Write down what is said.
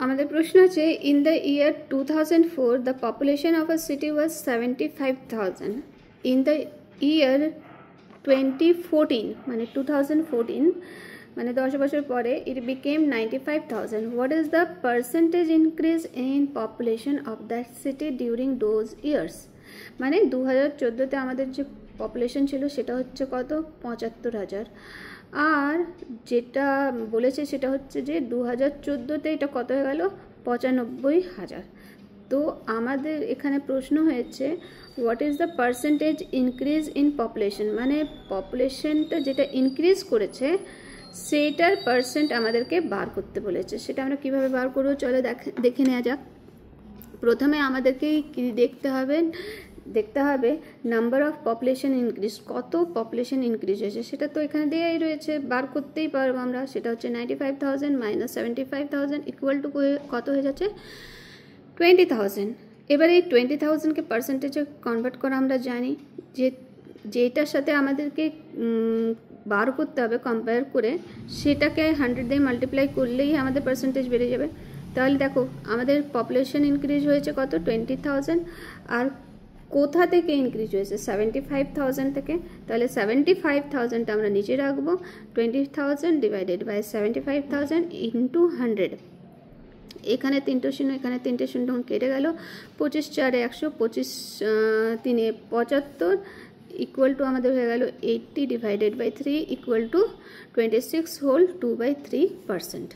আমাদের প্রশ্ন আছে, in the year 2004 the population of a city was 75,000। In the year 2014 মানে 2014 মানে 10 বছর পরে ইট became 95,000। What is the percentage increase in population of that city during those years. মানে 2014-তে আমাদের যে পপুলেশন ছিল সেটা হচ্ছে কত, 75,000। আর যেটা বলেছে সেটা হচ্ছে যে 2014-তে এটা কত হয়ে গেল, 95,000। তো আমাদের এখানে প্রশ্ন হয়েছে what is the percentage increase in population, মানে পপুলেশনটা যেটা ইনক্রিজ করেছে সেটার পার্সেন্ট আমাদেরকে বার করতে বলেছে। সেটা আমরা কিভাবে বার করবো চলো দেখে নেওয়া যাক। প্রথমে আমাদেরকে কি দেখতে হবে নাম্বার অফ পপুলেশন ইনক্রিজ, কত পপুলেশন ইনক্রিজ হয়েছে সেটা তো এখানে দেওয়াই রয়েছে, বার করতেই পারবো আমরা। সেটা হচ্ছে 95,000 মাইনাস 75,000 ইকুয়াল টু কত হয়ে যাচ্ছে, 20,000। এবার এই 20,000কে পার্সেন্টেজে কনভার্ট করা আমরা জানি যে যেটার সাথে আমাদেরকে বার করতে হবে কম্পেয়ার করে, সেটাকে 100 দিয়ে মাল্টিপ্লাই করলেই আমাদের পার্সেন্টেজ বেড়ে যাবে। তাহলে দেখো আমাদের পপুলেশন ইনক্রিজ হয়েছে কত, 20,000। আর কোথা থেকে ইনক্রিজ হয়েছে, 75,000 থেকে। তাহলে 75,000টা আমরা নিচে রাখবো, 20,000 ডিভাইডেড বাই 75,000 ইন্টু 100। এখানে 3টে শূন্য, এখানে 3টে শূন্য কেটে গেল, 25 4 100, 25 3 75 ইকুয়াল টু আমাদের হয়ে গেল 80 divided by 3 equal to 26 whole 2/3%।